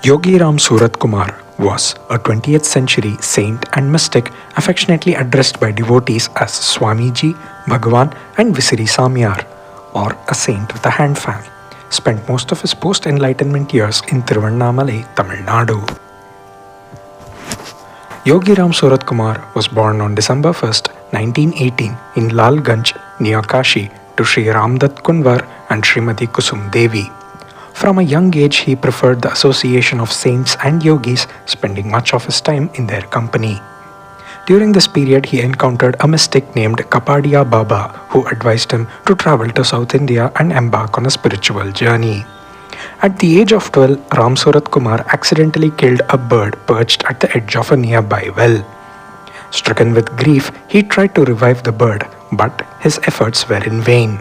Yogi Ram Surat Kumar was a 20th century saint and mystic affectionately addressed by devotees as Swamiji, Bhagavan, and Visiri Samyar, or a saint with a hand fan. Spent most of his post enlightenment years in Tiruvannamalai, Tamil Nadu. Yogi Ram Surat Kumar was born on December 1st, 1918 in Lalganj near Kashi to Sri Ramdat Kunwar and Srimati Kusum Devi. From a young age, he preferred the association of saints and yogis, spending much of his time in their company. During this period, he encountered a mystic named Kapadia Baba, who advised him to travel to South India and embark on a spiritual journey. At the age of 12, Ram Surat Kumar accidentally killed a bird perched at the edge of a nearby well. Stricken with grief, he tried to revive the bird, but his efforts were in vain.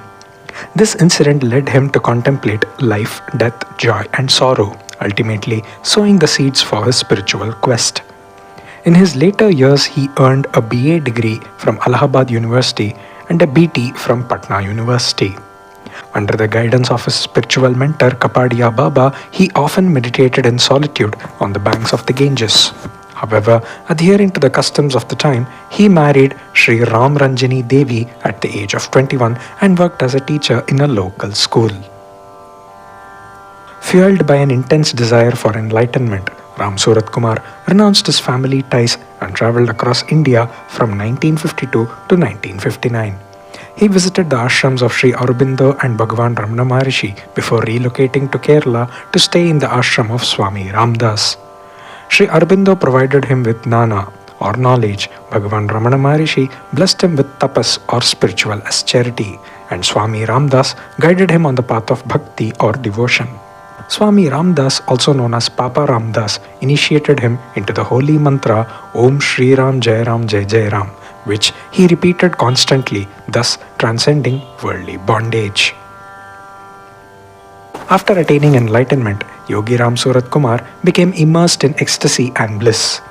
This incident led him to contemplate life, death, joy, and sorrow, ultimately sowing the seeds for his spiritual quest. In his later years, he earned a BA degree from Allahabad University and a BT from Patna University. Under the guidance of his spiritual mentor Kapadia Baba, he often meditated in solitude on the banks of the Ganges. However, adhering to the customs of the time, he married Sri Ram Ranjani Devi at the age of 21 and worked as a teacher in a local school. Fueled by an intense desire for enlightenment, Ram Surat Kumar renounced his family ties and travelled across India from 1952 to 1959. He visited the ashrams of Sri Aurobindo and Bhagavan Ramana Maharishi before relocating to Kerala to stay in the ashram of Swami Ramdas. Sri Aurobindo provided him with Gnana or knowledge, Bhagavan Ramana Maharishi blessed him with tapas or spiritual austerity, and Swami Ramdas guided him on the path of bhakti or devotion. Swami Ramdas, also known as Papa Ramdas, initiated him into the holy mantra Om Shri Ram Jai Ram Jai Jai Ram, which he repeated constantly, thus transcending worldly bondage. After attaining enlightenment, Yogi Ram Surat Kumar became immersed in ecstasy and bliss.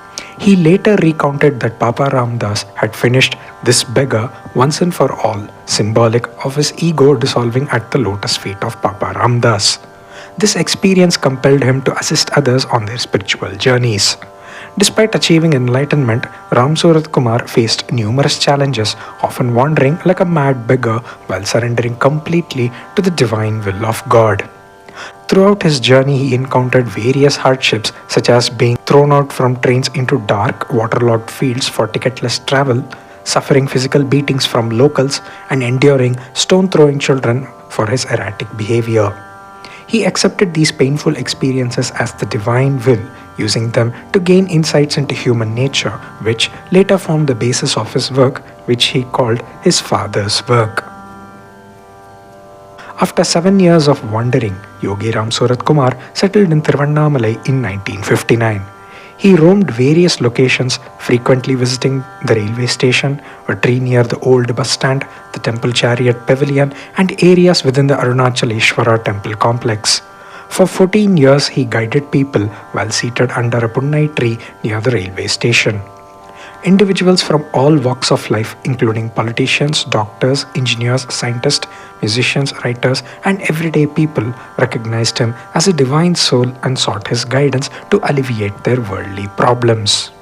He later recounted that Papa Ramdas had finished this beggar once and for all, symbolic of his ego dissolving at the lotus feet of Papa Ramdas. This experience compelled him to assist others on their spiritual journeys. Despite achieving enlightenment, Ram Surat Kumar faced numerous challenges, often wandering like a mad beggar while surrendering completely to the divine will of God. Throughout his journey, he encountered various hardships such as being thrown out from trains into dark, waterlogged fields for ticketless travel, suffering physical beatings from locals, and enduring stone-throwing children for his erratic behavior. He accepted these painful experiences as the divine will, using them to gain insights into human nature, which later formed the basis of his work, which he called his father's work. After 7 years of wandering, Yogi Ram Surat Kumar settled in Tiruvannamalai in 1959. He roamed various locations, frequently visiting the railway station, a tree near the old bus stand, the temple chariot pavilion, and areas within the Arunachaleshwara temple complex. For 14 years, he guided people while seated under a punnai tree near the railway station. Individuals from all walks of life, including politicians, doctors, engineers, scientists, musicians, writers, and everyday people, recognized him as a divine soul and sought his guidance to alleviate their worldly problems.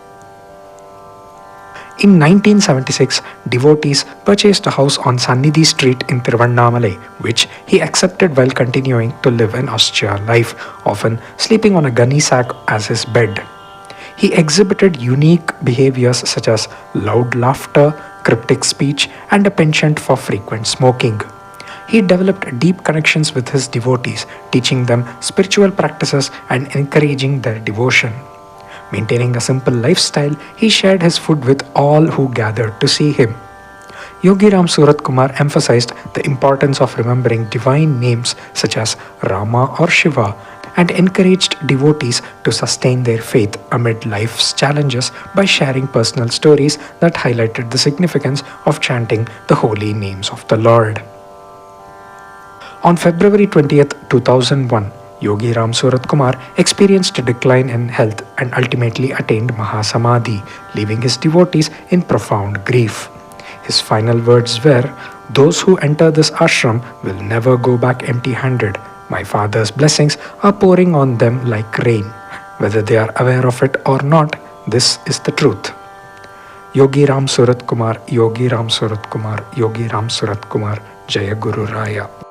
In 1976, devotees purchased a house on Sannidhi Street in Tiruvannamalai, which he accepted while continuing to live an austere life, often sleeping on a gunny sack as his bed. He exhibited unique behaviors such as loud laughter, cryptic speech, and a penchant for frequent smoking. He developed deep connections with his devotees, teaching them spiritual practices and encouraging their devotion. Maintaining a simple lifestyle, he shared his food with all who gathered to see him. Yogi Ram Surat Kumar emphasized the importance of remembering divine names such as Rama or Shiva, and encouraged devotees to sustain their faith amid life's challenges by sharing personal stories that highlighted the significance of chanting the holy names of the Lord. On February 20th, 2001, Yogi Ram Surat Kumar experienced a decline in health and ultimately attained Mahasamadhi, leaving his devotees in profound grief. His final words were, "Those who enter this ashram will never go back empty-handed. My father's blessings are pouring on them like rain. Whether they are aware of it or not, this is the truth. Yogi Ram Surat Kumar, Yogi Ram Surat Kumar, Yogi Ram Surat Kumar, Jaya Guru Raya.